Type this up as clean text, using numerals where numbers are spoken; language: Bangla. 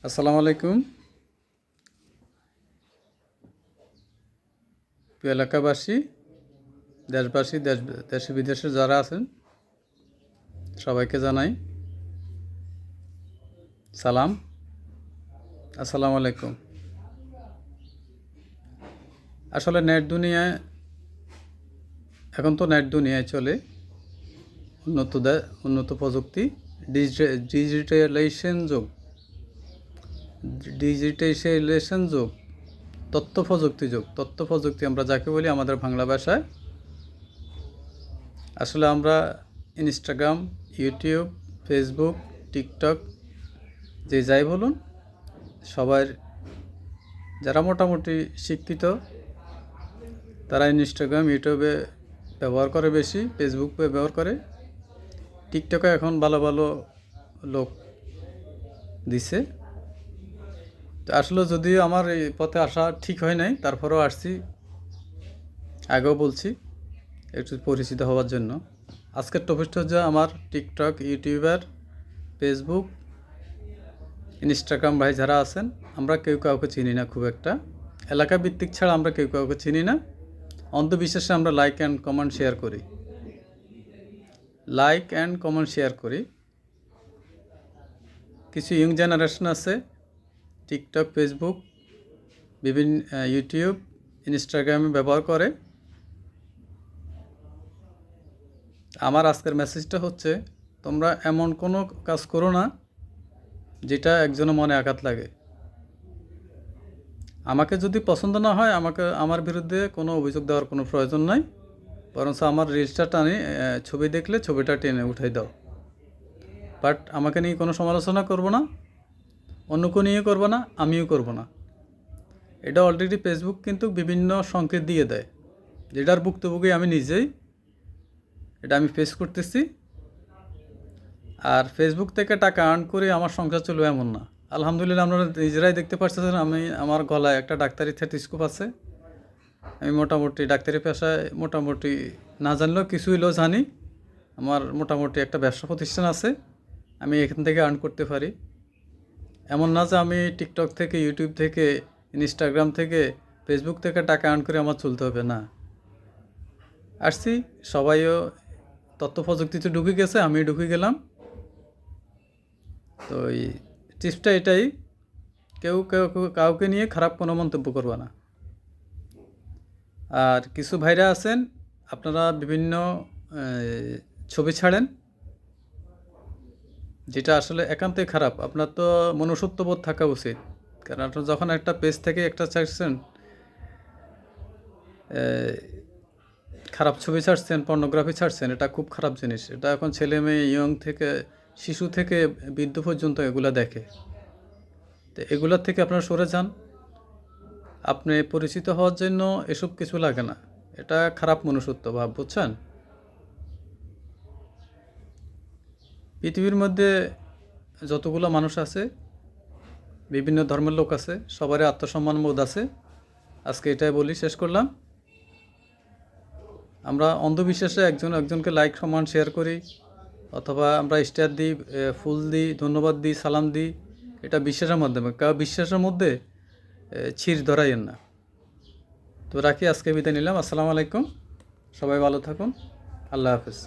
আসসালামু আলাইকুম প্রিয় এলাকাবাসী, দেশবাসী, দেশে বিদেশে যারা আছেন সবাইকে জানাই সালাম। আসসালামু আলাইকুম। আসলে এখন তো নেট দুনিয়ায় চলে, উন্নত প্রযুক্তি, ডিজিটালাইজেশন যুগ ডিজিটালাইজেশন যুগ তথ্য প্রযুক্তি আমরা যাকে বলি আমাদের বাংলা ভাষায়। আসলে আমরা ইনস্টাগ্রাম, ইউটিউব, ফেসবুক, টিকটক যে যাই বলুন, সবার যারা মোটামুটি শিক্ষিত তারা ইনস্টাগ্রাম, ইউটিউবে ব্যবহার করে, বেশি ফেসবুক ব্যবহার করে। টিকটকে এখন ভালো ভালো লোক দিছে। তো আসলে যদিও আমার এই পথে আসা ঠিক হয় নাই, তারপরেও আসছি, আগেও বলছি, একটু পরিচিত হওয়ার জন্য। আজকের টপিকটা হচ্ছে আমার টিকটক, ইউটিউবার, ফেসবুক, ইনস্টাগ্রাম ভাই যারা আছেন, আমরা কেউ কাউকে চিনি না খুব একটা। এলাকা ভিত্তিক ছাড়া আমরা কেউ কাউকে চিনি না। অন্ধবিশ্বাসে আমরা লাইক অ্যান্ড কমেন্ট শেয়ার করি। কিছু ইয়ং জেনারেশন আছে টিকটক, ফেসবুক, বিভিন্ন ইউটিউব, ইনস্টাগ্রামে ব্যবহার করে। আমার আজকের মেসেজটা হচ্ছে, তোমরা এমন কোনো কাজ করো না যেটা একজনের মনে আঘাত লাগে। আমাকে যদি পছন্দ না হয়, আমার বিরুদ্ধে কোনো অভিযোগ দেওয়ার কোনো প্রয়োজন নাই, বরঞ্চ আমার রিলসটা টানে, ছবি দেখলে ছবিটা টেনে উঠাই দাও। বাট আমাকে নিয়ে কোনো সমালোচনা করবো না, অন্যকে নিয়ে করবো না, আমিও করবো না। এটা অলরেডি ফেসবুক কিন্তু বিভিন্ন সংকেত দিয়ে দেয়, যেটার ভুক্তভোগী আমি নিজেই। এটা আমি ফেস করতেছি। আর ফেসবুক থেকে টাকা আর্ন করে আমার সংসার চলবে এমন না। আলহামদুলিল্লাহ, আপনারা নিজেরাই দেখতে পাচ্ছেন, আমার গলায় একটা ডাক্তারি থেটিস্কোপ আছে। আমি মোটামুটি ডাক্তারি পেশায় মোটামুটি না জানলেও কিছু হইলেও জানি। আমার মোটামুটি একটা ব্যবসা প্রতিষ্ঠান আছে, আমি এখান থেকে আর্ন করতে পারি। এমন না যে আমি টিকটক থেকে, ইউটিউব থেকে, ইনস্টাগ্রাম থেকে, ফেসবুক থেকে টাকা আর্ন করে আমার চলতে হবে না। আসছি, সবাইও তথ্য প্রযুক্তিতে ঢুকে গেছে, আমি ঢুকে গেলাম। তো এই টিপসটা এটাই, কাউকে নিয়ে খারাপ কোনো মন্তব্য করবে না। আর কিছু ভাইরা আছেন, আপনারা বিভিন্ন ছবি ছাড়েন, যেটা আসলে একান্তই খারাপ। আপনার তো মনুষ্যত্ববোধ থাকা উচিত, কারণ আপনার যখন একটা পেজ থেকে একটা ছাড়ছেন, খারাপ ছবি ছাড়ছেন, পর্নোগ্রাফি ছাড়ছেন, এটা খুব খারাপ জিনিস। এটা এখন ছেলে মেয়ে, শিশু থেকে বৃদ্ধ পর্যন্ত এগুলা দেখে। তো এগুলোর থেকে আপনারা সরে যান। আপনি পরিচিত হওয়ার জন্য এসব কিছু লাগে না, এটা খারাপ মনুষ্যত্ব ভাব, বুঝছেন? পৃথিবীর মধ্যে যতগুলো মানুষ আছে, বিভিন্ন ধর্মের লোক আছে, সবারই আত্মসম্মান বোধ আছে। আজকে এটাই বলি, শেষ করলাম। আমরা অন্ধবিশ্বাসে একজনকে লাইক, সম্মান, শেয়ার করি, অথবা আমরা স্টার দিই, ফুল দিই, ধন্যবাদ দিই, সালাম দিই। এটা বিশ্বাসের মাধ্যমে, বিশ্বাসের মধ্যে ছিঁড় ধরাইয়েন না। তো রাখি, আজকে বিদায় নিলাম। আসসালামু আলাইকুম, সবাই ভালো থাকুন, আল্লাহ হাফেজ।